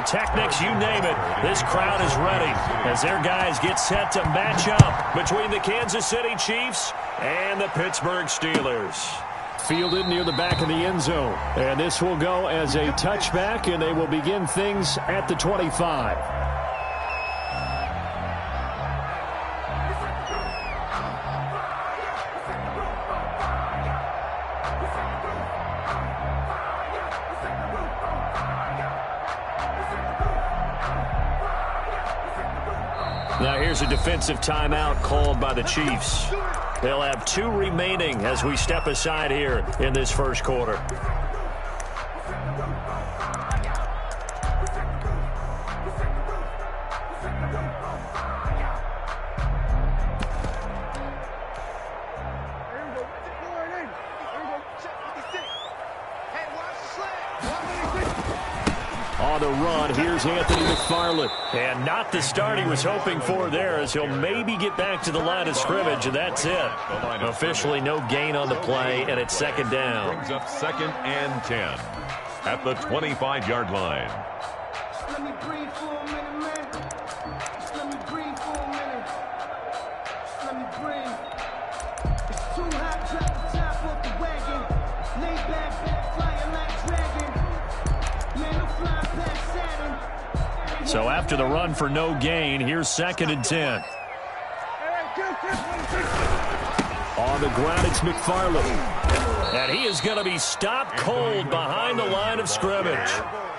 pyrotechnics, you name it. This crowd is ready as their guys get set to match up between the Kansas City Chiefs and the Pittsburgh Steelers. Fielded near the back of the end zone. And this will go as a touchback, and they will begin things at the 25. Now here's a defensive timeout called by the Chiefs. They'll have 2 remaining as we step aside here in this first quarter. On the run, here's Anthony McFarland. And not the start he was hoping for there, as he'll maybe get back to the line of scrimmage, and that's it. Officially no gain on the play, and it's second down. Brings up 2nd and 10 at the 25-yard line. Let me breathe for a minute, man. Just let me breathe for a minute. Just let me breathe. It's too hot, drop the top off the wagon. Lay back, flying like dragon. Man, I'm flying past Saturn. So after the run for no gain, here's 2nd and 10. On the ground, it's McFarland. And he is going to be stopped cold behind the line of scrimmage.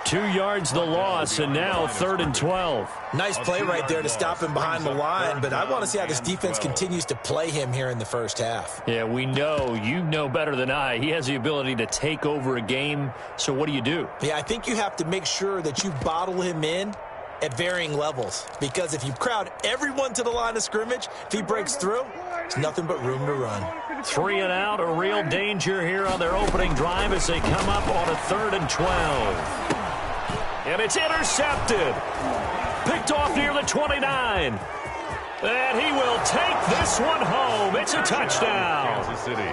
2 yards the loss, and now 3rd and 12. Nice play right there to stop him behind the line, but I want to see how this defense continues to play him here in the first half. Yeah, we know. You know better than I. He has the ability to take over a game, so what do you do? Yeah, I think you have to make sure that you bottle him in at varying levels, because if you crowd everyone to the line of scrimmage, if he breaks through, there's nothing but room to run. 3 and out, a real danger here on their opening drive as they come up on a 3rd and 12. And it's intercepted. Picked off near the 29. And he will take this one home. It's a touchdown. Kansas City.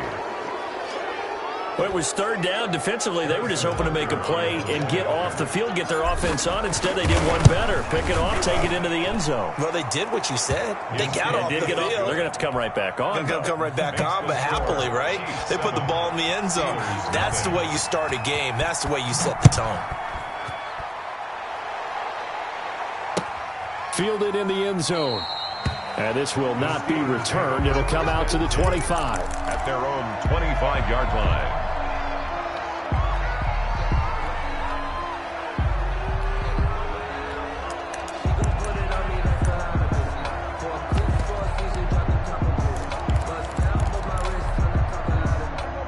Well, it was 3rd down. Defensively, they were just hoping to make a play and get off the field, get their offense on. Instead, they did one better. Pick it off, take it into the end zone. Well, they did what you said. They got off the field. They're going to have to come right back on. They'll come right back on, but happily, right? They put the ball in the end zone. That's the way you start a game. That's the way you set the tone. Fielded in the end zone. And this will not be returned. It'll come out to the 25. At their own 25-yard line.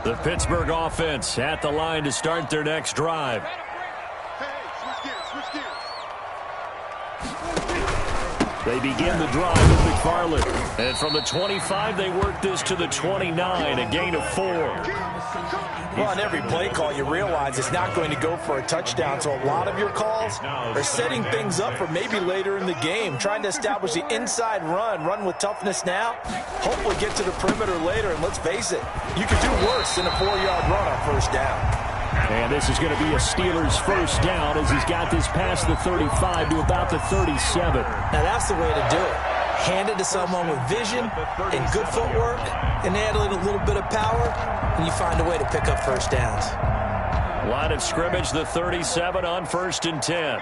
The Pittsburgh offense at the line to start their next drive. They begin the drive with McFarland. And from the 25, they work this to the 29, a gain of 4. Well, on every play call, you realize it's not going to go for a touchdown. So a lot of your calls are setting things up for maybe later in the game, trying to establish the inside run with toughness now, hopefully get to the perimeter later. And let's face it, you could do worse than a 4-yard run on first down. And this is going to be a Steelers first down as he's got this past the 35 to about the 37. Now that's the way to do it. Hand it to someone with vision and good footwork, and add a little bit of power, and you find a way to pick up first downs. Line of scrimmage, the 37 on 1st and 10.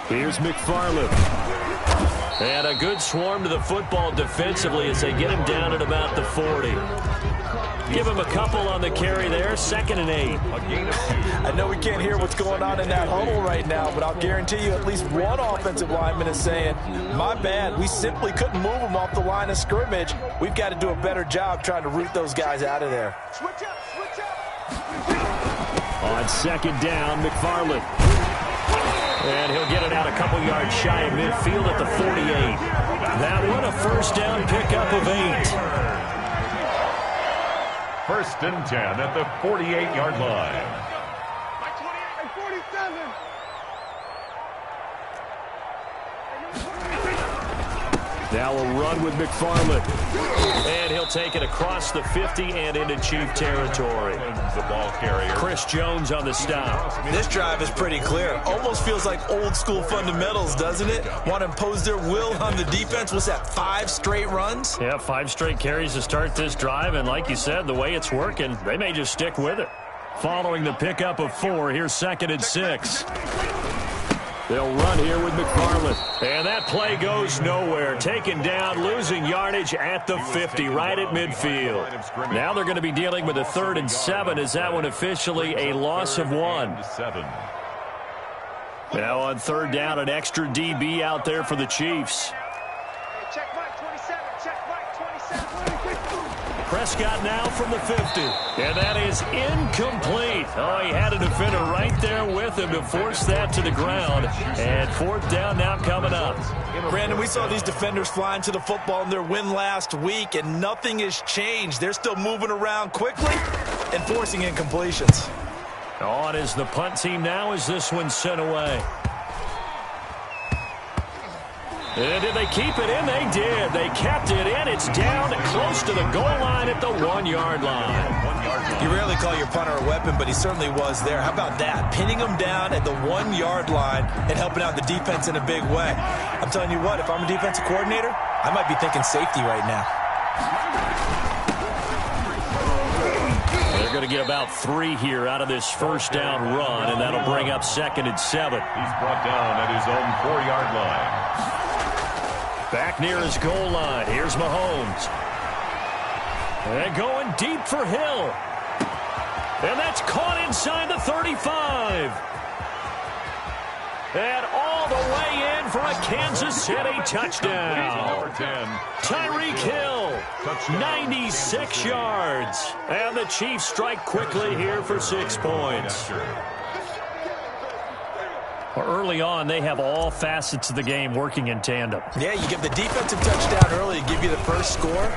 Here's McFarland. And a good swarm to the football defensively as they get him down at about the 40. Give him a couple on the carry there. 2nd and 8. I know we can't hear what's going on in that huddle right now, but I'll guarantee you at least one offensive lineman is saying, my bad, we simply couldn't move him off the line of scrimmage. We've got to do a better job trying to root those guys out of there. On 2nd down, McFarland. And he'll get it out a couple yards shy of midfield at the 48. That one a first down pickup of 8. 1st and 10 at the 48-yard line. Now a run with McFarland. And he'll take it across the 50 and into Chief territory. The ball carrier. Chris Jones on the stop. This drive is pretty clear. Almost feels like old school fundamentals, doesn't it? Want to impose their will on the defense. What's that, 5 straight runs? Yeah, 5 straight carries to start this drive. And like you said, the way it's working, they may just stick with it. Following the pickup of 4, here's 2nd and 6. They'll run here with McFarland. And that play goes nowhere. Taken down, losing yardage at the 50, right at midfield. Now they're going to be dealing with a 3rd and 7. Is that one officially a loss of 1? Now on 3rd down, an extra DB out there for the Chiefs. Check right 27, check right 27. Prescott now from the 50. And that is incomplete. Oh, he had a defender right there with him to force that to the ground. And 4th down now coming up. Brandon, we saw these defenders flying to the football in their win last week, and nothing has changed. They're still moving around quickly and forcing incompletions. On is the punt team now as this one's sent away. And did they keep it in? They did. They kept it in. It's down close to the goal line at the 1-yard line. You rarely call your punter a weapon, but he certainly was there. How about that? Pinning him down at the 1-yard line and helping out the defense in a big way. I'm telling you what, if I'm a defensive coordinator, I might be thinking safety right now. They're going to get about 3 here out of this 1st down run, and that'll bring up 2nd and 7. He's brought down at his own 4-yard line. Back near his goal line. Here's Mahomes. And going deep for Hill. And that's caught inside the 35. And all the way in for a Kansas City touchdown. Tyreek Hill, 96 yards. And the Chiefs strike quickly here for 6 points. Early on, they have all facets of the game working in tandem. Yeah, you give the defensive touchdown early to give you the first score,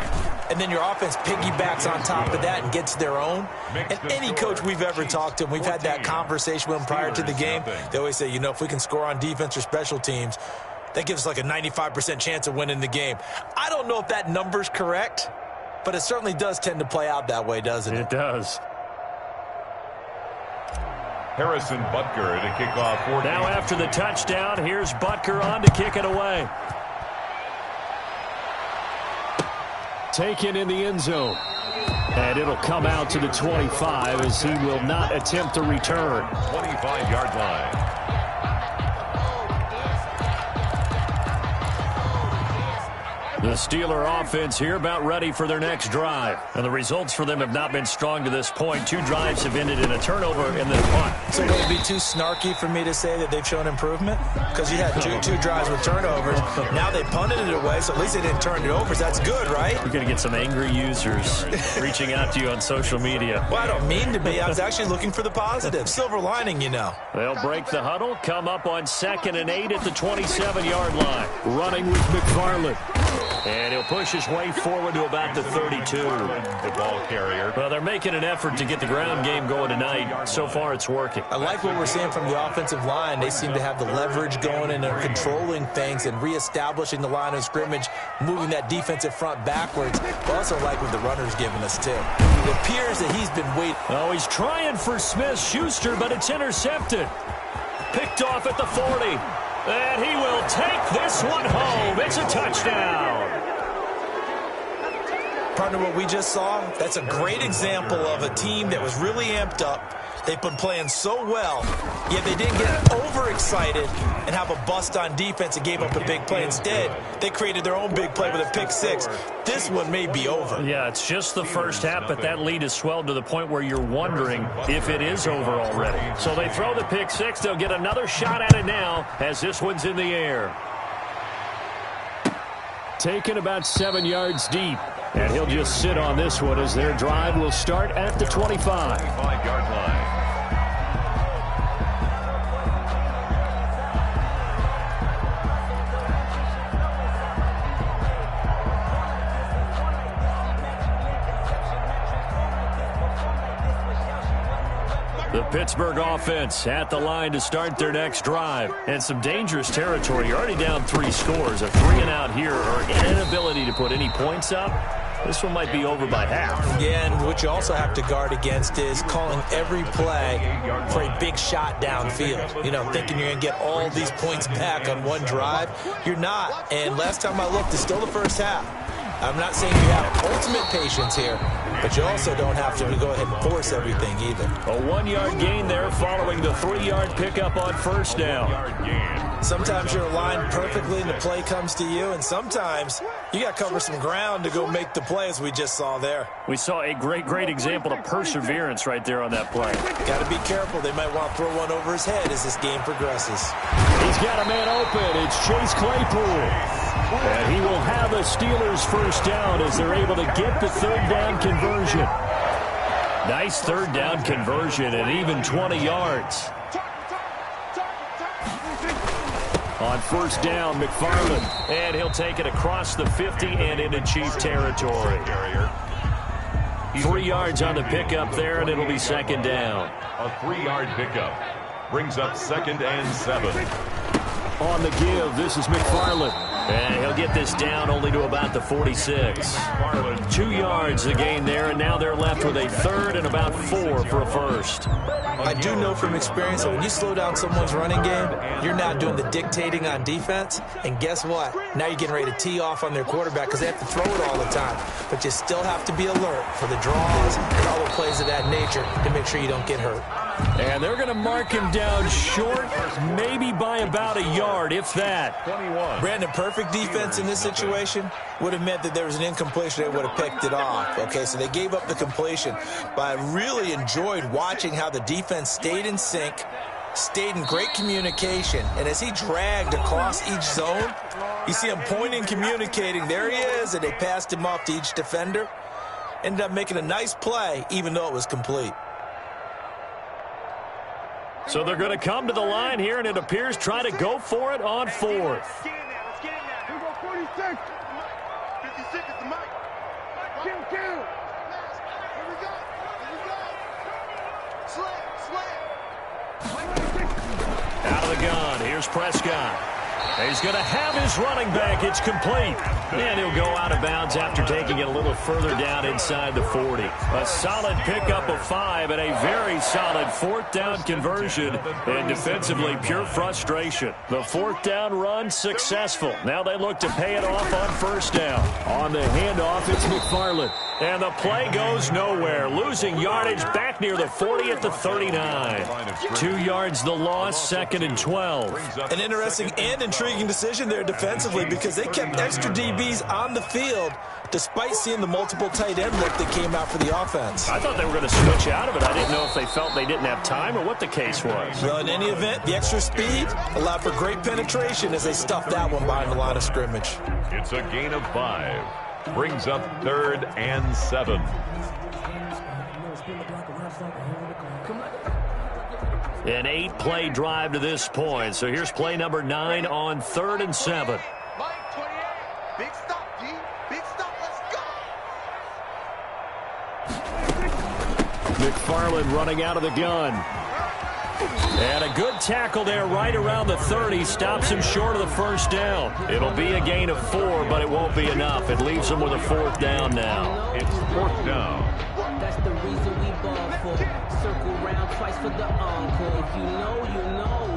and then your offense piggybacks on top of that and gets their own. And any coach we've ever talked to, we've had that conversation with them prior to the game, they always say, you know, if we can score on defense or special teams, that gives us like a 95% chance of winning the game. I don't know if that number's correct, but it certainly does tend to play out that way, doesn't it? It does. Harrison Butker to kick off. Now after the touchdown, here's Butker on to kick it away. Taken in the end zone. And it'll come out to the 25 as he will not attempt to return. 25-yard line. The Steeler offense here about ready for their next drive. And the results for them have not been strong to this point. 2 drives have ended in a turnover and then a punt. So would it be too snarky for me to say that they've shown improvement? Because you had two drives with turnovers. Now they punted it away, so at least they didn't turn it over. So that's good, right? You're going to get some angry users reaching out to you on social media. Well, I don't mean to be. I was actually looking for the positive. Silver lining, you know. They'll break the huddle, come up on 2nd and 8 at the 27-yard line. Running with McFarland. And he'll push his way forward to about the 32. The ball carrier. Well, they're making an effort to get the ground game going tonight. So far, it's working. I like what we're seeing from the offensive line. They seem to have the leverage going and they're controlling things and reestablishing the line of scrimmage, moving that defensive front backwards. I also like what the runner's giving us, too. It appears that he's been waiting. Oh, he's trying for Smith-Schuster, but it's intercepted. Picked off at the 40. And he will take this one home. It's a touchdown. Partner, what we just saw, that's a great example of a team that was really amped up. They've been playing so well, yet they didn't get overexcited and have a bust on defense and gave up a big play. Instead, they created their own big play with a pick 6. This one may be over. Yeah, it's just the first half, but that lead has swelled to the point where you're wondering if it is over already. So they throw the pick 6. They'll get another shot at it now as this one's in the air. Taken about 7 yards deep. And he'll just sit on this one as their drive will start at the 25. 25-yard line. The Pittsburgh offense at the line to start their next drive. And some dangerous territory. You're already down 3 scores. A 3-and-out here or an inability to put any points up. This one might be over by half. Yeah, and what you also have to guard against is calling every play for a big shot downfield. You know, thinking you're going to get all these points back on one drive. You're not. And last time I looked, it's still the first half. I'm not saying you have ultimate patience here, but you also don't have to go ahead and force everything either. A 1-yard gain there following the 3-yard pickup on first down. Sometimes you're aligned perfectly and the play comes to you, and sometimes you got to cover some ground to go make the play, as we just saw there. We saw a great example of perseverance right there on that play. Got to be careful. They might want to throw one over his head as this game progresses. He's got a man open. It's Chase Claypool. And he will have the Steelers first down as they're able to get the third down conversion. Nice third down conversion and even 20 yards. On first down, McFarland. And he'll take it across the 50 and into Chief territory. 3 yards on the pickup there, and it'll be second down. A 3-yard pickup brings up 2nd and 7. On the give, this is McFarland. And he'll get this down only to about the 46. 2 yards the gain there, and now they're left with a third and about 4 for a first. I do know from experience that when you slow down someone's running game, you're not doing the dictating on defense. And guess what? Now you're getting ready to tee off on their quarterback because they have to throw it all the time. But you still have to be alert for the draws and other plays of that nature to make sure you don't get hurt. And they're going to mark him down short, maybe by about a yard, if that. 21. Brandon, perfect defense in this situation would have meant that there was an incompletion. They would have picked it off. Okay, so they gave up the completion. But I really enjoyed watching how the defense stayed in sync, stayed in great communication. And as he dragged across each zone, you see him pointing, communicating. There he is, and they passed him off to each defender. Ended up making a nice play, even though it was complete. So they're going to come to the line here, and it appears try to go for it on fourth. Let's get it now. Here we go, 46. 56 is the mic. Kill. Here we go. Slam. Out of the gun, here's Prescott. He's going to have his running back. It's complete. And he'll go out of bounds after taking it a little further down inside the 40. A solid pickup of 5 and a very solid 4th down conversion. And defensively, pure frustration. The 4th down run successful. Now they look to pay it off on first down. On the handoff, it's McFarland. And the play goes nowhere. Losing yardage back near the 40 at the 39. 2 yards the loss, 2nd and 12. An interesting and intriguing decision there defensively because they kept extra DBs on the field despite seeing the multiple tight end look that came out for the offense. I thought they were going to switch out of it. I didn't know if they felt they didn't have time or what the case was. Well, in any event, the extra speed allowed for great penetration as they stuffed that one behind the line of scrimmage. It's a gain of 5. Brings up 3rd and 7. An 8-play drive to this point. So here's play number 9 on 3rd and 7. Mike, 28. Big stop, G. Big stop. Let's go. McFarland running out of the gun. And a good tackle there right around the 30. Stops him short of the first down. It'll be a gain of 4, but it won't be enough. It leaves him with a 4th down now. It's 4th down. That's the reason we ball for. Circle round twice for the encore. If you know, you know.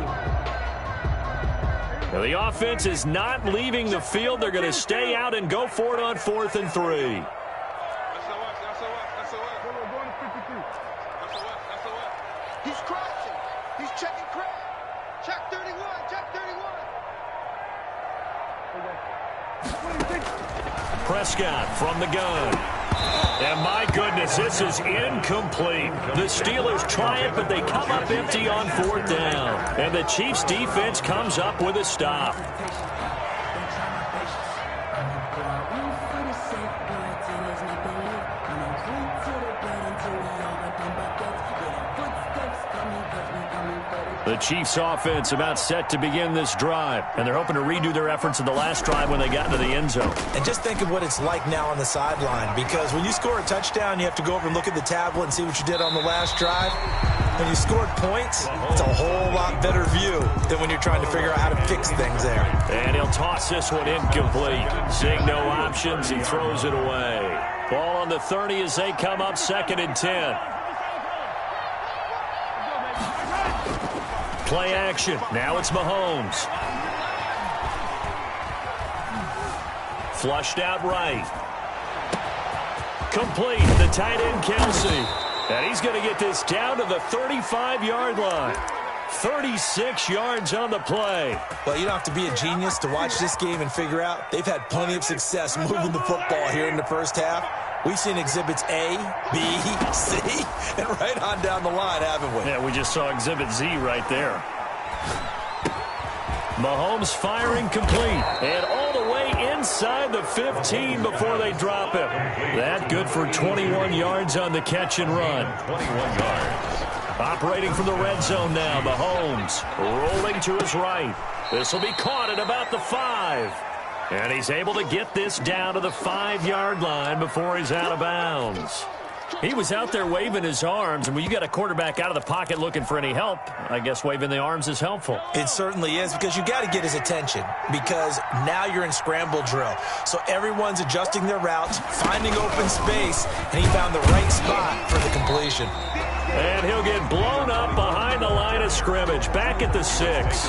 Now the offense is not leaving the field. They're going to stay out and go for it on 4th and 3. He's crossing. He's checking crack. Check 31. Check 31. Prescott from the gun. And my goodness, this is incomplete. The Steelers try it, but they come up empty on 4th down. And the Chiefs defense comes up with a stop. The Chiefs offense about set to begin this drive, and they're hoping to redo their efforts in the last drive when they got into the end zone. And just think of what it's like now on the sideline, because when you score a touchdown, you have to go over and look at the tablet and see what you did on the last drive. when you scored points, it's a whole lot better view than when you're trying to figure out how to fix things there. And he'll toss this one incomplete. Seeing no options, he throws it away. Ball on the 30 as they come up 2nd and 10. Play action. Now it's Mahomes. Flushed out right. Complete. The tight end, Kelsey. And he's going to get this down to the 35-yard line. 36 yards on the play. Well, you don't have to be a genius to watch this game and figure out they've had plenty of success moving the football here in the first half. We've seen exhibits A, B, C, and right on down the line, haven't we? Yeah, we just saw exhibit Z right there. Mahomes firing complete. And all the way inside the 15 before they drop him. That good for 21 yards on the catch and run. 21 yards. Operating from the red zone now, Mahomes rolling to his right. This will be caught at about the 5. And he's able to get this down to the 5-yard line before he's out of bounds. He was out there waving his arms, and when you got a quarterback out of the pocket looking for any help, I guess waving the arms is helpful. It certainly is, because you got to get his attention, because now you're in scramble drill. So everyone's adjusting their routes, finding open space, and he found the right spot for the completion. And he'll get blown up behind the line of scrimmage, back at the 6.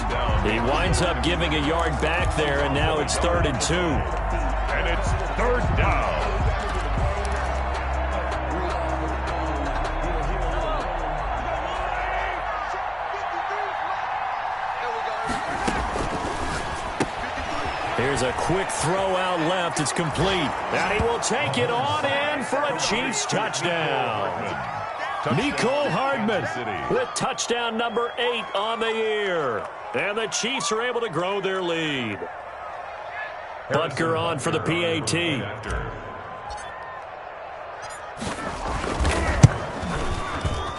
He winds up giving a yard back there, and now it's 3rd and 2. And it's 3rd down. Here's a quick throw out left. It's complete. And he will take it on in for a Chiefs touchdown. Mecole Hardman with touchdown number 8 on the year. And the Chiefs are able to grow their lead. Butker on for the PAT.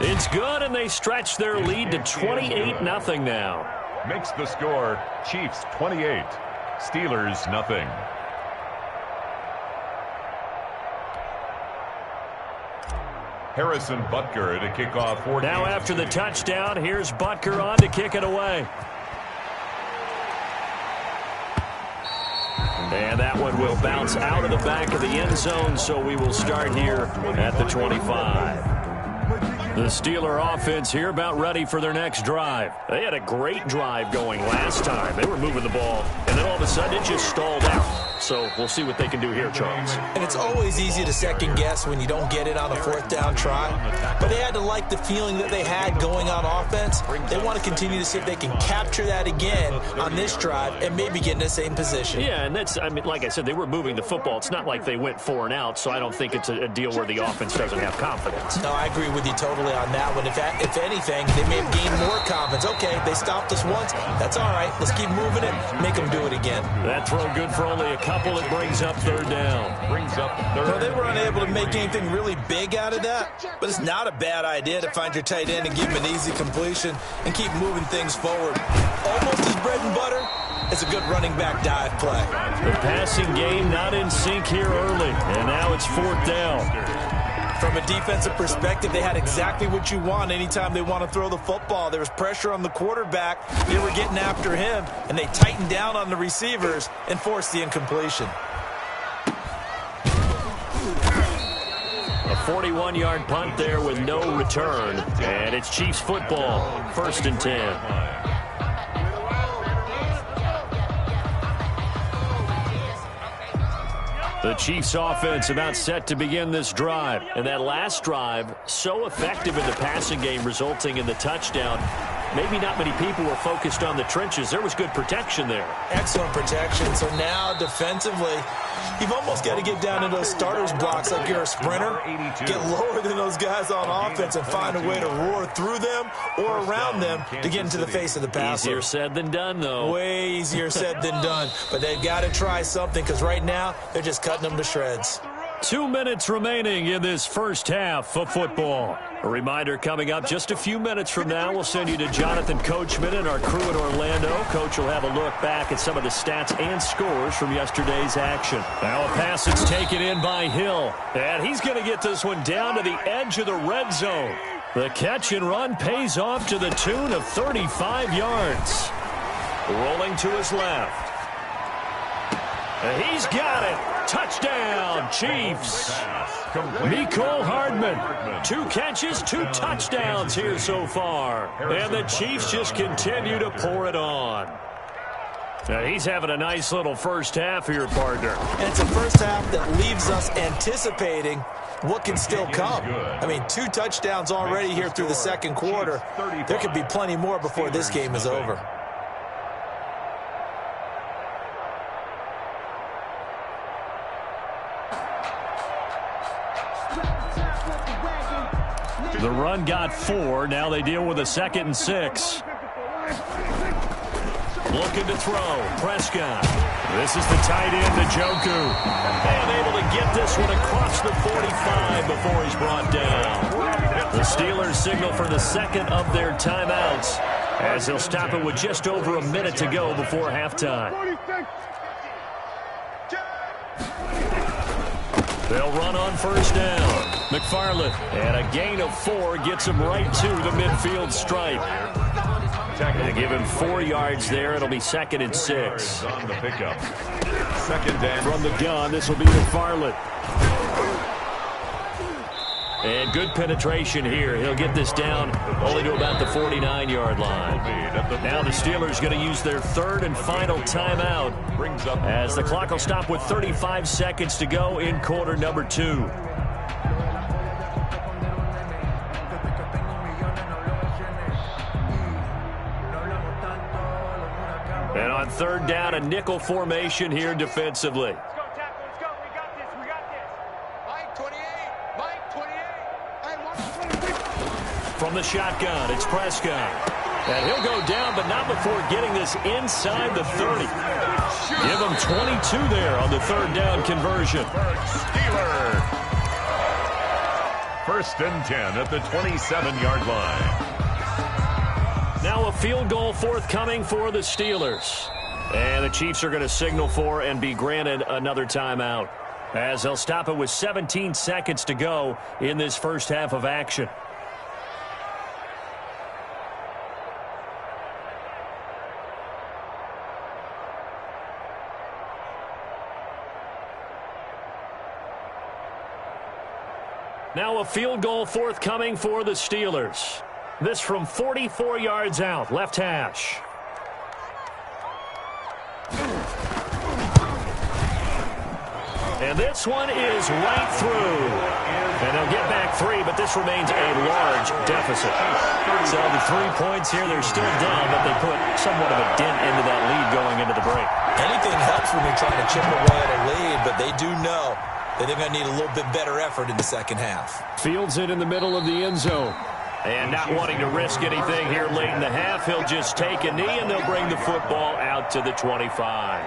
It's good, and they stretch their lead to 28-0 now. Makes the score Chiefs 28, Steelers nothing. Harrison Butker to kick off 14. Now after the touchdown, here's Butker on to kick it away. And that one will bounce out of the back of the end zone, so we will start here at the 25. The Steeler offense here about ready for their next drive. They had a great drive going last time. They were moving the ball, and then all of a sudden it just stalled out. So we'll see what they can do here, Charles. And it's always easy to second guess when you don't get it on a 4th down try. But they had to like the feeling that they had going on offense. They want to continue to see if they can capture that again on this drive and maybe get in the same position. Yeah, and that's, I mean, like I said, they were moving the football. It's not like they went 4 and out, so I don't think it's a deal where the offense doesn't have confidence. No, I agree with you totally on that one. If anything, they may have gained more confidence. Okay, they stopped us once. That's all right. Let's keep moving it. Make them do it again. That throw good for only a couple. It brings up 3rd down. Brings up 3rd. Well, they were unable to make anything really big out of that, but it's not a bad idea to find your tight end and give him an easy completion and keep moving things forward. Almost his bread and butter. It's a good running back dive play. The passing game not in sync here early, and now it's 4th down. From a defensive perspective, they had exactly what you want anytime they want to throw the football. There was pressure on the quarterback. They were getting after him, and they tightened down on the receivers and forced the incompletion. A 41-yard punt there with no return, and it's Chiefs football, 1st and 10. The Chiefs offense about set to begin this drive. And that last drive, so effective in the passing game, resulting in the touchdown. Maybe not many people were focused on the trenches. There was good protection there. Excellent protection. So now defensively, you've almost got to get down to those starters blocks like you're a sprinter. Get lower than those guys on offense and find a way to roar through them or around them to get into the face of the passer. Easier said than done, though. Way easier said than done. But they've got to try something, because right now they're just cutting them to shreds. 2 minutes remaining in this first half of football. A reminder coming up just a few minutes from now. We'll send you to Jonathan Coachman and our crew in Orlando. Coach will have a look back at some of the stats and scores from yesterday's action. Now a pass that's taken in by Hill. And he's going to get this one down to the edge of the red zone. The catch and run pays off to the tune of 35 yards. Rolling to his left. He's got it. Touchdown, Chiefs. Mecole Hardman. 2 catches, 2 touchdowns here so far. And the Chiefs just continue to pour it on. Now he's having a nice little first half here, partner. And it's a first half that leaves us anticipating what can still come. I mean, 2 touchdowns already here through the second quarter. There could be plenty more before this game is over. The run got 4. Now they deal with a 2nd and 6. Looking to throw. Prescott. This is the tight end, Njoku. And able to get this one across the 45 before he's brought down. The Steelers signal for the 2nd of their timeouts as they'll stop it with just over a minute to go before halftime. They'll run on first down. McFarland, and a gain of 4 gets him right to the midfield stripe. They give him 4 yards there. It'll be 2nd and 6. On the pickup. 2nd down. From the gun, this will be McFarland. And good penetration here. He'll get this down only to about the 49-yard line. Now the Steelers going to use their 3rd and final timeout as the clock will stop with 35 seconds to go in quarter number 2. And on 3rd down, a nickel formation here defensively. Let's go, tackle. Let's go. We got this. We got this. Mike 28. Mike 28. From the shotgun, it's Prescott. And he'll go down, but not before getting this inside the 30. Give him 22 there on the 3rd down conversion. Steelers. 1st and 10 at the 27-yard line. Now a field goal forthcoming for the Steelers. And the Chiefs are going to signal for and be granted another timeout, as they'll stop it with 17 seconds to go in this first half of action. Now a field goal forthcoming for the Steelers. This from 44 yards out, left hash. And this one is right through. And they'll get back 3, but this remains a large deficit. So the 3 points here, they're still down, but they put somewhat of a dent into that lead going into the break. Anything helps when you're trying to chip away at a lead, but they do know that they're going to need a little bit better effort in the second half. Fields it in the middle of the end zone. And not wanting to risk anything here late in the half, he'll just take a knee, and they'll bring the football out to the 25.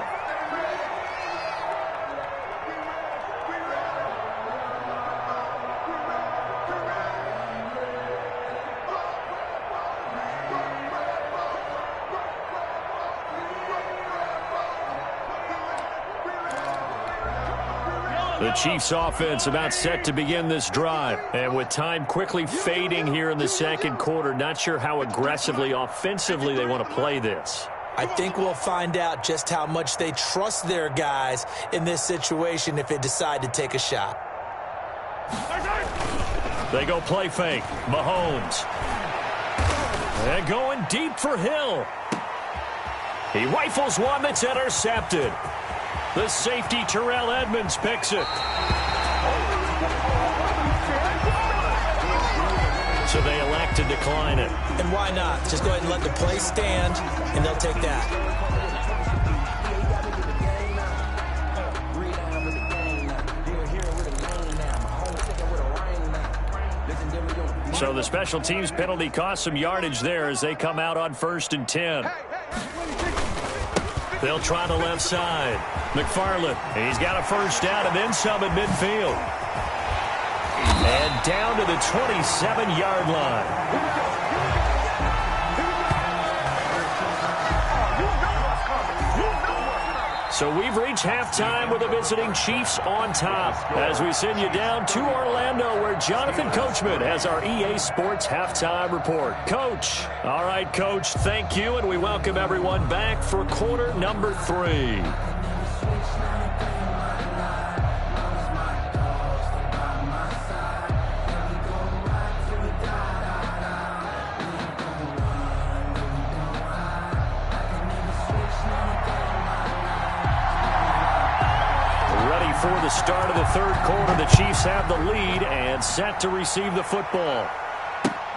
The Chiefs offense about set to begin this drive. And with time quickly fading here in the second quarter, not sure how aggressively, offensively they want to play this. I think we'll find out just how much they trust their guys in this situation if they decide to take a shot. They go play fake. Mahomes. And going deep for Hill. He rifles one that's intercepted. The safety, Terrell Edmonds, picks it. So they elect to decline it. And why not? Just go ahead and let the play stand, and they'll take that. So the special teams penalty cost some yardage there as they come out on 1st and 10. They'll try the left side. McFarland, he's got a first down and then some at midfield. And down to the 27-yard line. So we've reached halftime with the visiting Chiefs on top as we send you down to Orlando where Jonathan Coachman has our EA Sports halftime report. Coach. All right, Coach, thank you, and we welcome everyone back for quarter number 3. For the start of the third quarter, the Chiefs have the lead and set to receive the football.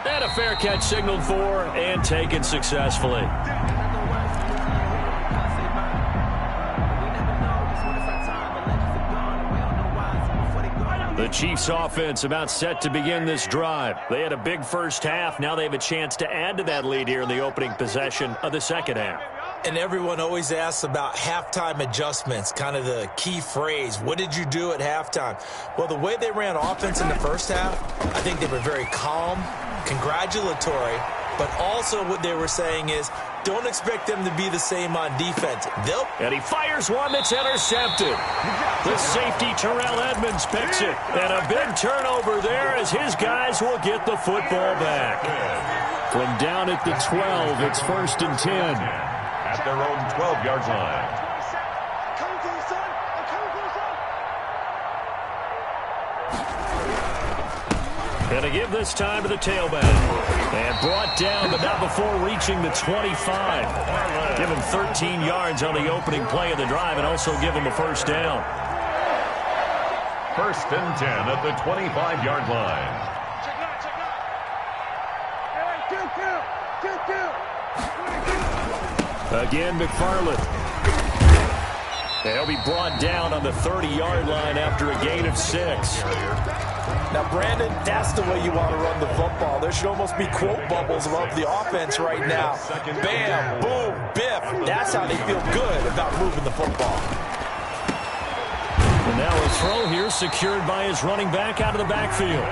And a fair catch signaled for and taken successfully. The Chiefs offense about set to begin this drive. They had a big first half. Now they have a chance to add to that lead here in the opening possession of the second half. And everyone always asks about halftime adjustments, kind of the key phrase. What did you do at halftime? Well, the way they ran offense in the first half, I think they were very calm, congratulatory, but also what they were saying is don't expect them to be the same on defense. And he fires one that's intercepted. The safety, Terrell Edmonds, picks it. And a big turnover there as his guys will get the football back. From down at the 12, it's 1st and 10. At their own 12-yard line. And to give this time to the tailback. And brought down, but not before reaching the 25. Give him 13 yards on the opening play of the drive and also give him a first down. 1st and 10 at the 25-yard line. Again, McFarland. They'll be brought down on the 30-yard line after a gain of 6. Now, Brandon, that's the way you want to run the football. There should almost be quote bubbles above the offense right now. Bam, boom, biff. That's how they feel good about moving the football. And now a throw here secured by his running back out of the backfield.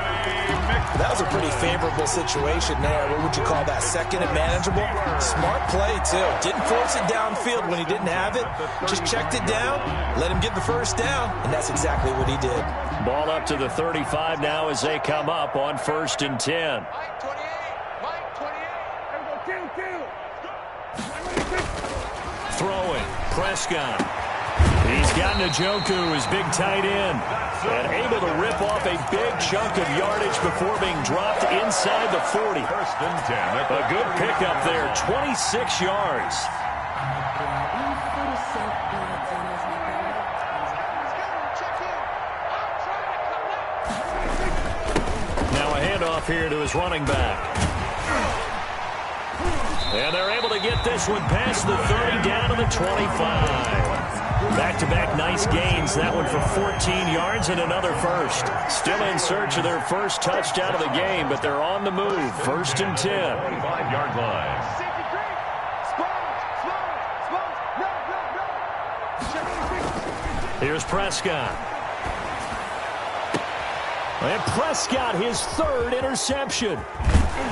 That was a pretty favorable situation there. What would you call that? Second and manageable? Smart play, too. Didn't force it downfield when he didn't have it. Just checked it down, let him get the first down, and that's exactly what he did. Ball up to the 35 now as they come up on 1st and 10. Mike 28. Mike 28. Throwing. Prescott. He's got Njoku, his big tight end, and able to rip off a big chunk of yardage before being dropped inside the 40. 1st and 10. A good pickup there, 26 yards. Now a handoff here to his running back. And they're able to get this one past the 30 down to the 25. Back-to-back nice gains. That one for 14 yards and another first. Still in search of their first touchdown of the game, but they're on the move. 1st and 10. 25-yard line. Here's Prescott. And Prescott, his 3rd interception.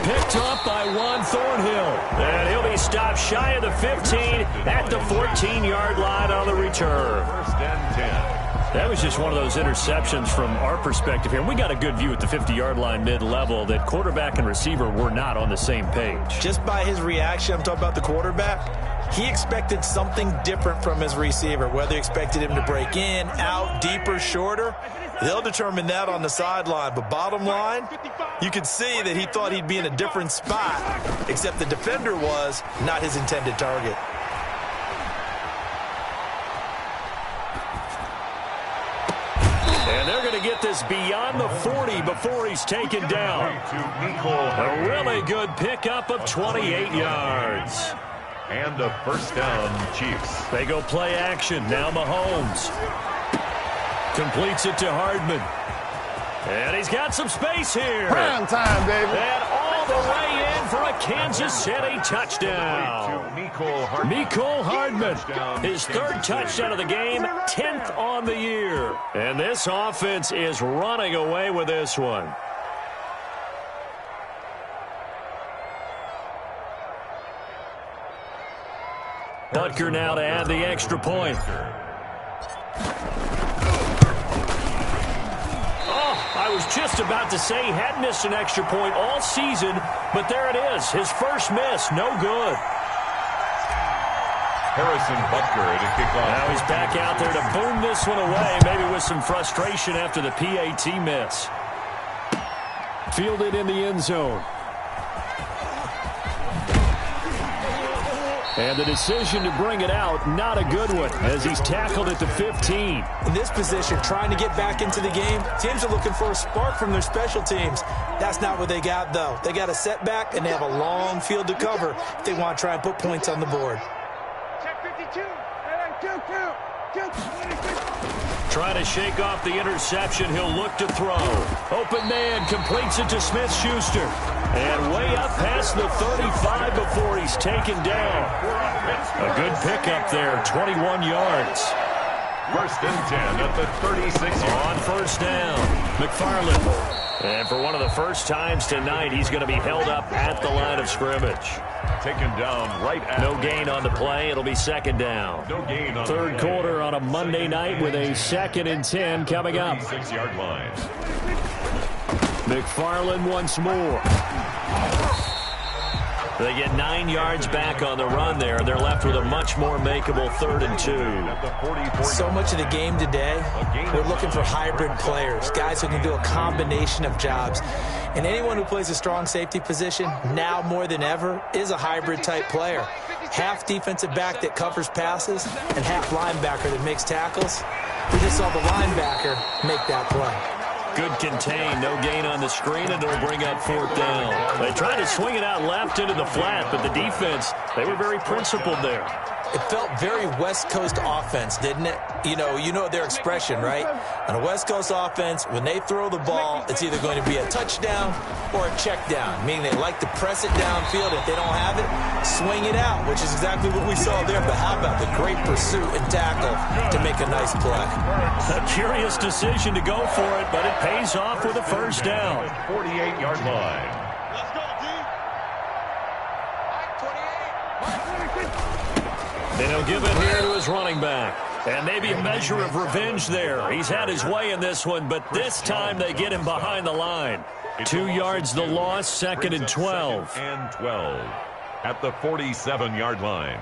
Picked up by Juan Thornhill. And he'll be stopped shy of the 15 at the 14-yard line on the return. 1st and 10. That was just one of those interceptions from our perspective here. We got a good view at the 50-yard line mid-level that quarterback and receiver were not on the same page. Just by his reaction, I'm talking about the quarterback, he expected something different from his receiver, whether he expected him to break in, out, deeper, shorter. They'll determine that on the sideline. But bottom line, you could see that he thought he'd be in a different spot, except the defender was not his intended target. And they're going to get this beyond the 40 before he's taken down. A really good pickup of 28 yards. And a first down, Chiefs. They go play action. Now Mahomes. Completes it to Hardman. And he's got some space here. Prime time, baby. And all the way in for a Kansas City touchdown. Mecole Hardman, his 3rd touchdown of the game, 10th on the year. And this offense is running away with this one. Butker now to add the extra point. I was just about to say he had missed an extra point all season, but there it is. His first miss, no good. Harrison Butker to kick off. Now he's back out there to boom this one away, maybe with some frustration after the PAT miss. Fielded in the end zone. And the decision to bring it out, not a good one, as he's tackled at the 15. In this position, trying to get back into the game, teams are looking for a spark from their special teams. That's not what they got, though. They got a setback, and they have a long field to cover if they want to try and put points on the board. Check 52. Trying to shake off the interception. He'll look to throw. Open man completes it to Smith-Schuster. And way up past the 35 before he's taken down. A good pickup there, 21 yards. First and 10 at the 36. On first down, McFarland. And for one of the first times tonight, he's going to be held up at the line of scrimmage. Taken down right at. No gain on the play. It'll be second down. No gain on Third quarter on a Monday night with a 2nd and 10 coming up. 36-yard line. McFarland once more. They get 9 yards back on the run there. They're left with a much more makeable 3rd and 2. So much of the game today, we're looking for hybrid players, guys who can do a combination of jobs. And anyone who plays a strong safety position, now more than ever, is a hybrid-type player. Half defensive back that covers passes and half linebacker that makes tackles. We just saw the linebacker make that play. Good contain, no gain on the screen, and it'll bring up 4th down. They tried to swing it out left into the flat, but the defense, they were very principled there. It felt very West Coast offense, didn't it? You know their expression, right? On a West Coast offense, when they throw the ball, it's either going to be a touchdown or a check down, meaning they like to press it downfield. If they don't have it, swing it out, which is exactly what we saw there. But how about the great pursuit and tackle to make a nice play? A curious decision to go for it, but it pays off with a first down. 48-yard line. Let's go, D. Mike 28. And he'll give it here to his running back. And maybe a measure of revenge there. He's had his way in this one, but this time they get him behind the line. 2 yards the loss, 2nd and 12. 2nd and 12 at the 47-yard line.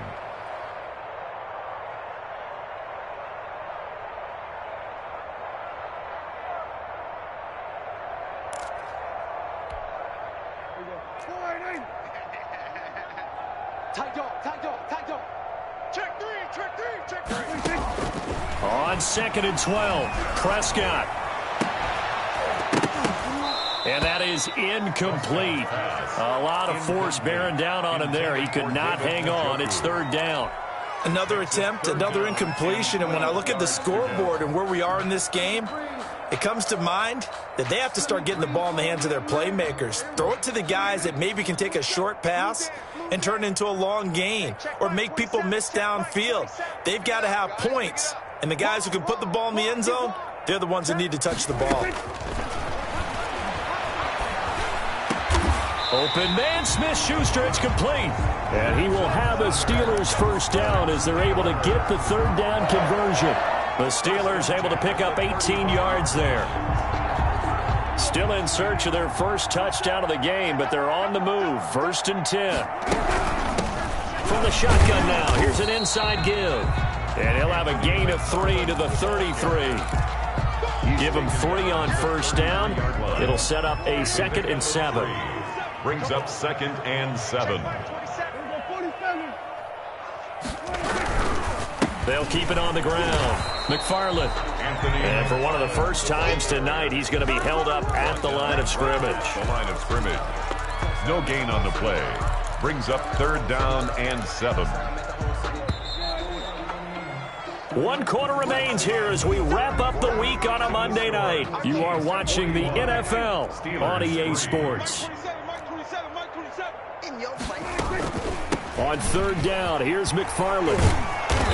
Tight dog. Check three. On 2nd and 12, Prescott. And that is incomplete. A lot of force bearing down on him there. He could not hang on. It's 3rd down. Another attempt, another incompletion, and when I look at the scoreboard and where we are in this game, it comes to mind that they have to start getting the ball in the hands of their playmakers. Throw it to the guys that maybe can take a short pass and turn it into a long gain or make people miss downfield. They've got to have points, and the guys who can put the ball in the end zone, they're the ones that need to touch the ball. Open man, Smith-Schuster, it's complete. And he will have a Steelers first down as they're able to get the 3rd down conversion. The Steelers able to pick up 18 yards there. Still in search of their first touchdown of the game, but they're on the move. 1st and 10. From the shotgun now, here's an inside give. And he'll have a gain of 3 to the 33. Give him 3 on first down. It'll set up a 2nd and 7. Brings up 2nd and 7. They'll keep it on the ground. McFarland. And for one of the first times tonight, he's going to be held up at the line of scrimmage. The line of scrimmage. No gain on the play. Brings up 3rd down and 7. 1 quarter remains here as we wrap up the week on a Monday night. You are watching the NFL on EA Sports. On 3rd down, here's McFarland.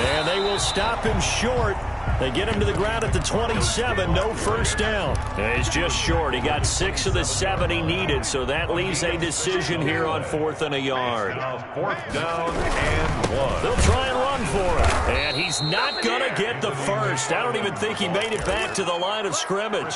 And they will stop him short They get him to the ground at the 27. No first down. And he's just short. He got 6 of the 7 he needed, so that leaves a decision here on 4th and a yard. Now 4th down and 1. They'll try and run for him. And he's not going to get the first. I don't even think he made it back to the line of scrimmage.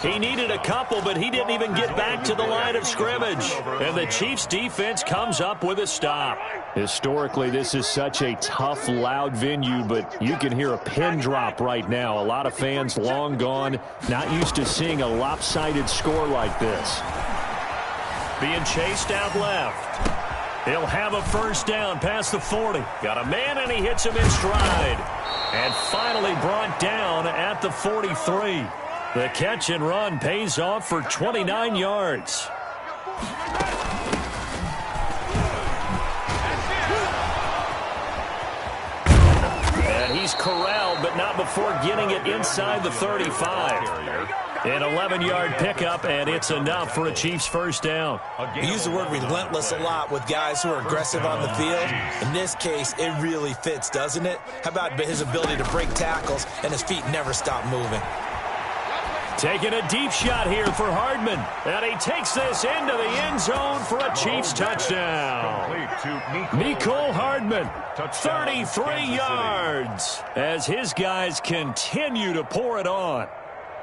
He needed a couple, but he didn't even get back to the line of scrimmage. And the Chiefs defense comes up with a stop. Historically, this is such a tough, loud venue, but you can hear a pin drop right now. A lot of fans long gone, not used to seeing a lopsided score like this. Being chased out left. He'll have a first down past the 40. Got a man, and he hits him in stride. And finally brought down at the 43. The catch and run pays off for 29 yards. And he's corralled, but not before getting it inside the 35. An 11-yard pickup, and it's enough for a Chiefs first down. We use the word relentless a lot with guys who are aggressive on the field. In this case, it really fits, doesn't it? How about his ability to break tackles and his feet never stop moving? Taking a deep shot here for Hardman. And he takes this into the end zone for a Chiefs touchdown. Mecole Hardman, 33 yards, as his guys continue to pour it on.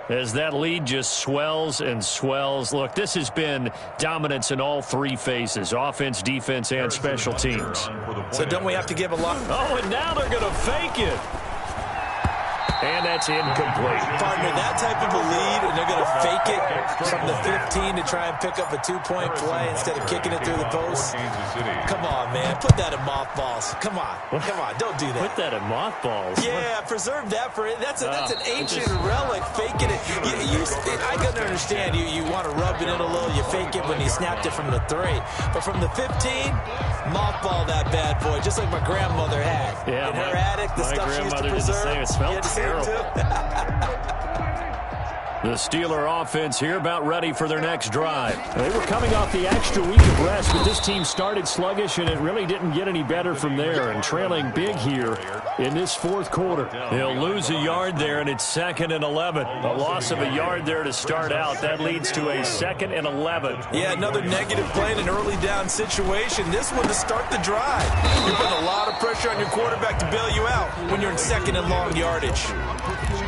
As that lead just swells and swells. Look, this has been dominance in all 3 phases, offense, defense, and special teams. So don't we have to give a lot? Oh, and now they're going to fake it. And that's incomplete. Partner, that type of a lead, and they're going to fake it from the 15 to try and pick up a 2-point play instead of kicking it through the post. Come on, man. Put that in mothballs. Come on. Come on. Don't do that. Put that in mothballs? Yeah, preserve that for it. That's an ancient relic, faking it. I can understand you want to rub it in a little. You fake it when you snapped it from the 3. But from the 15, mothball that bad boy, just like my grandmother had. Yeah, in her attic, the stuff she used to preserve. It smelled terrible. The Steeler offense here about ready for their next drive. They were coming off the extra week of rest, but this team started sluggish, and it really didn't get any better from there. And trailing big here in this 4th quarter. They'll lose a yard there, and it's 2nd and 11. A loss of a yard there to start out. That leads to a 2nd and 11. Yeah, another negative play in an early down situation. This one to start the drive. You're putting a lot of pressure on your quarterback to bail you out when you're in 2nd and long yardage.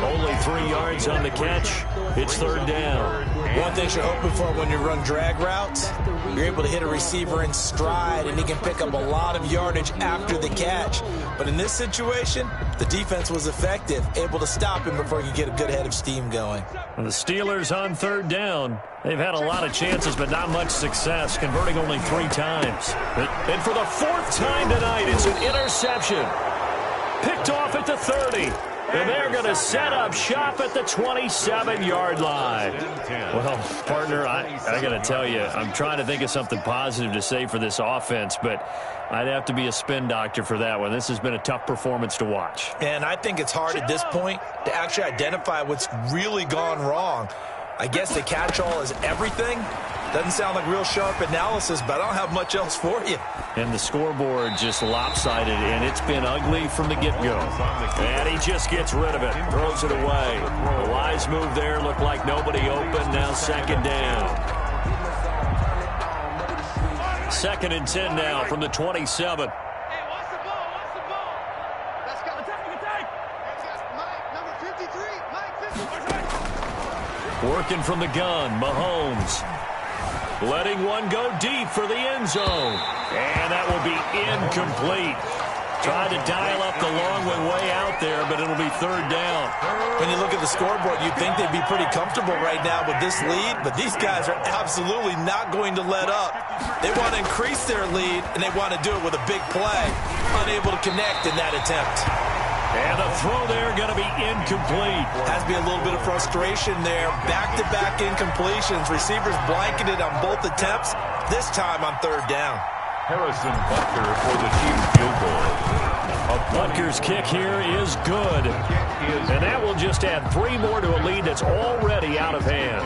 Only 3 yards on the catch. It's 3rd down. One thing you're hoping for when you run drag routes, you're able to hit a receiver in stride, and he can pick up a lot of yardage after the catch. But in this situation, the defense was effective, able to stop him before he could get a good head of steam going. And the Steelers on 3rd down. They've had a lot of chances, but not much success, converting only 3 times. And for the 4th time tonight, it's an interception. Picked off at the 30. And they're going to set up shop at the 27-yard line. Well, partner, I got to tell you, I'm trying to think of something positive to say for this offense, but I'd have to be a spin doctor for that one. This has been a tough performance to watch. And I think it's hard at this point to actually identify what's really gone wrong. I guess the catch-all is everything. Doesn't sound like real sharp analysis, but I don't have much else for you. And the scoreboard just lopsided, and it's been ugly from the get-go. And he just gets rid of it, throws it away. A wise move there, looked like nobody open, now 2nd down. 2nd and 10 now from the 27. Hey, watch the ball, watch the ball. Let's go. Attack. Mike, number 53. Mike, 53. Working from the gun, Mahomes. Letting one go deep for the end zone. And that will be incomplete. Tried to dial up the long one way out there, but it'll be 3rd down. When you look at the scoreboard, you'd think they'd be pretty comfortable right now with this lead, but these guys are absolutely not going to let up. They want to increase their lead, and they want to do it with a big play. Unable to connect in that attempt. And the throw there going to be incomplete. Has to be a little bit of frustration there. Back-to-back incompletions. Receivers blanketed on both attempts, this time on 3rd down. Harrison Butker for the Chiefs field goal. Butker's kick here is good. And that will just add 3 more to a lead that's already out of hand.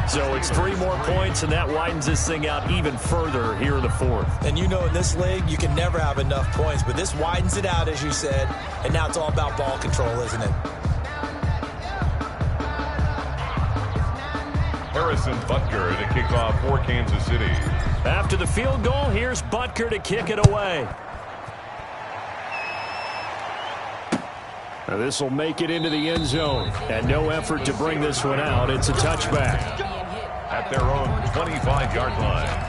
So it's 3 more points, and that widens this thing out even further here in the 4th. And you know in this league, you can never have enough points, but this widens it out, as you said, and now it's all about ball control, isn't it? Harrison Butker to kick off for Kansas City. After the field goal, here's Butker to kick it away. This will make it into the end zone. And no effort to bring this one out. It's a touchback. At their own 25-yard line.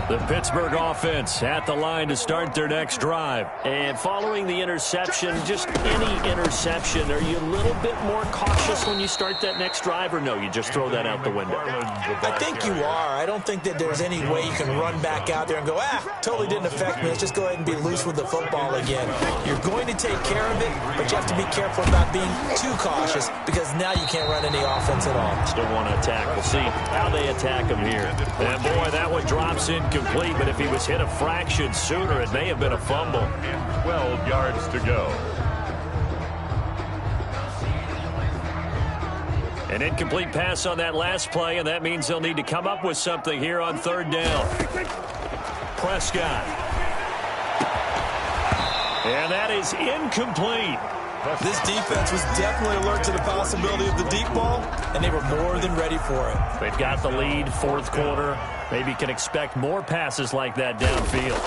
The Pittsburgh offense at the line to start their next drive. And following the interception, just any interception, are you a little bit more cautious when you start that next drive, or no, you just throw that out the window? I think you are. I don't think that there's any way you can run back out there and go, totally didn't affect me. Let's just go ahead and be loose with the football again. You're going to take care of it, but you have to be careful about being too cautious because now you can't run any offense at all. Still want to attack. We'll see how they attack him here. And boy, that one drops incomplete, but if he was hit a fraction sooner, it may have been a fumble. 12 yards to go. An incomplete pass on that last play, and that means they'll need to come up with something here on third down. Prescott. And that is incomplete. This defense was definitely alert to the possibility of the deep ball, and they were more than ready for it. They've got the lead, fourth quarter. Maybe can expect more passes like that downfield.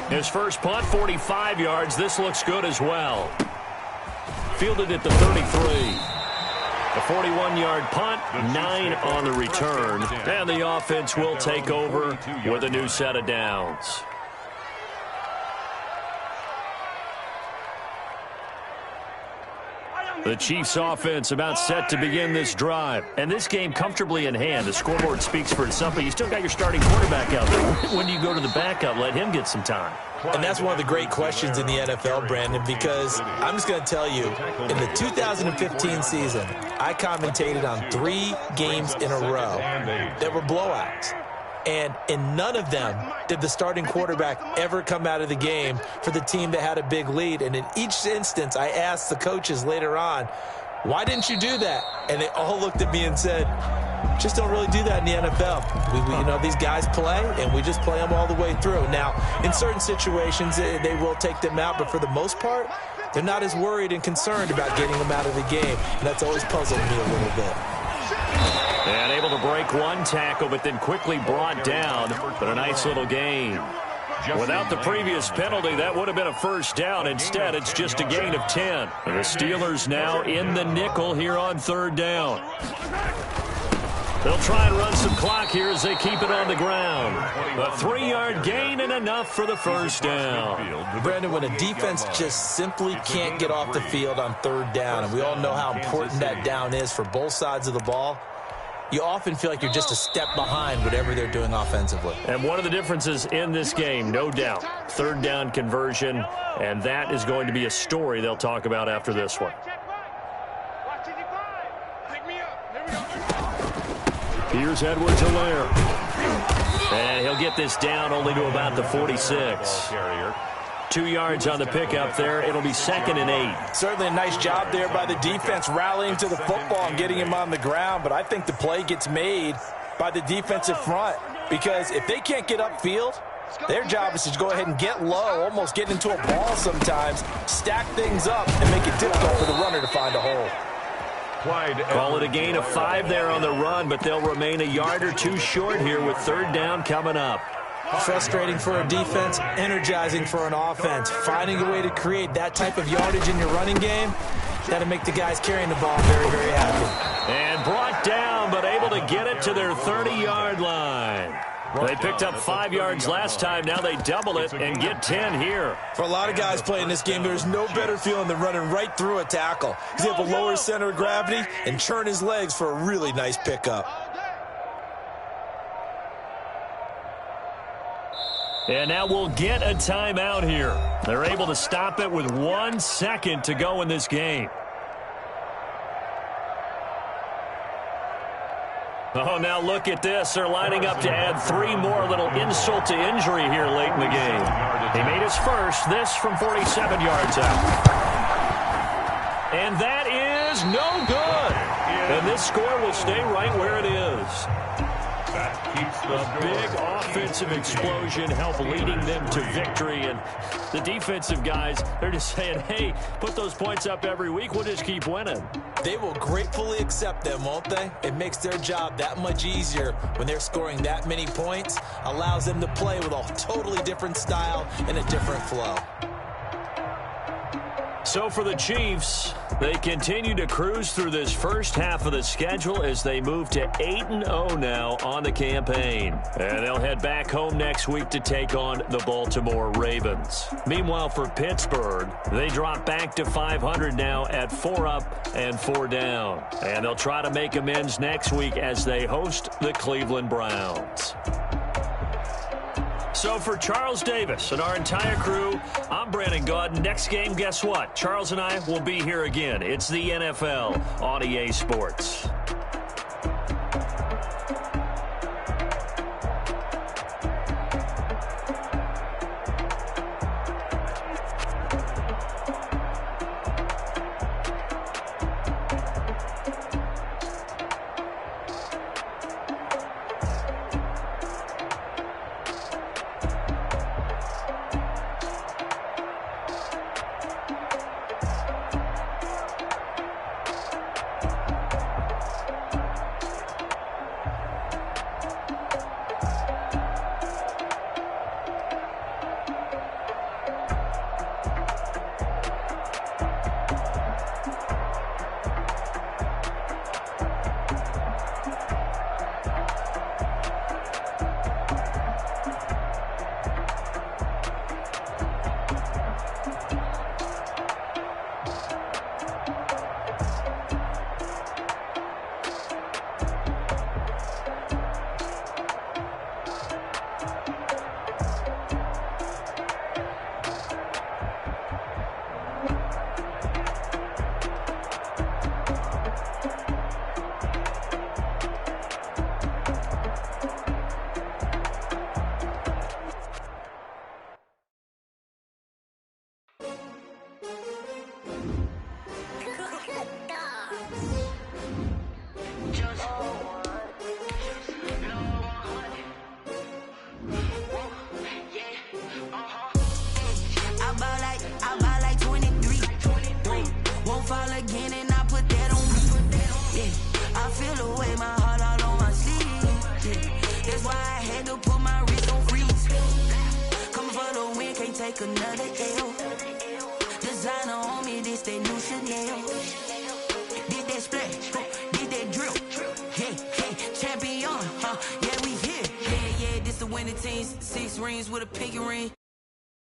His first punt, 45 yards. This looks good as well. Fielded at the 33. A 41-yard punt, 9 on the return. And the offense will take over with a new set of downs. The Chiefs offense about set to begin this drive. And this game comfortably in hand. The scoreboard speaks for itself, but you still got your starting quarterback out there. When do you go to the backup? Let him get some time. And that's one of the great questions in the NFL, Brandon, because I'm just going to tell you, in the 2015 season, I commentated on 3 games in a row that were blowouts. And in none of them did the starting quarterback ever come out of the game for the team that had a big lead. And in each instance, I asked the coaches later on, why didn't you do that? And they all looked at me and said, just don't really do that in the NFL. You know, these guys play, and we just play them all the way through. Now, in certain situations, they will take them out, but for the most part, they're not as worried and concerned about getting them out of the game. And that's always puzzled me a little bit. And able to break one tackle, but then quickly brought down. But a nice little gain. Without the previous penalty, that would have been a first down. Instead, it's just a gain of 10. And the Steelers now in the nickel here on third down. They'll try and run some clock here as they keep it on the ground. A 3-yard gain and enough for the first down. Brandon, when a defense just simply can't get off the field on third down, and we all know how important that down is for both sides of the ball, you often feel like you're just a step behind whatever they're doing offensively. And one of the differences in this game, no doubt, third down conversion, and that is going to be a story they'll talk about after this one. Here's Edwards-Helaire. And he'll get this down only to about the 46. 2 yards on the pickup there. It'll be 2nd and 8. Certainly a nice job there by the defense rallying to the football and getting him on the ground. But I think the play gets made by the defensive front because if they can't get upfield, their job is to go ahead and get low, almost get into a ball sometimes, stack things up, and make it difficult for the runner to find a hole. Call it a gain of 5 there on the run, but they'll remain a yard or 2 short here with third down coming up. Frustrating for a defense, energizing for an offense. Finding a way to create that type of yardage in your running game, that'll make the guys carrying the ball very, very happy. And brought down, but able to get it to their 30-yard line. They picked up 5 yards last time. Now they double it and get 10 here. For a lot of guys playing this game, there's no better feeling than running right through a tackle. He's able to lower his center of gravity and churn his legs for a really nice pickup. And now we'll get a timeout here. They're able to stop it with 1 second to go in this game. Oh, now look at this. They're lining up to add 3 more. Little insult to injury here late in the game. He made his first. This from 47 yards out. And that is no good. And this score will stay right where it is. A big offensive explosion helped leading them to victory. And the defensive guys, they're just saying, hey, put those points up every week. We'll just keep winning. They will gratefully accept them, won't they? It makes their job that much easier when they're scoring that many points. Allows them to play with a totally different style and a different flow. So for the Chiefs, they continue to cruise through this first half of the schedule as they move to 8-0 now on the campaign. And they'll head back home next week to take on the Baltimore Ravens. Meanwhile, for Pittsburgh, they drop back to 500 now at 4 up and 4 down. And they'll try to make amends next week as they host the Cleveland Browns. So for Charles Davis and our entire crew, I'm Brandon Gaudin. Next game, guess what? Charles and I will be here again. It's the NFL on EA Sports. Another L. Designer on me, this they new Chanel. Did that splash, did that drill. Yeah, champion, yeah, we here. Yeah, this the winning team. 6 rings with a pinky ring.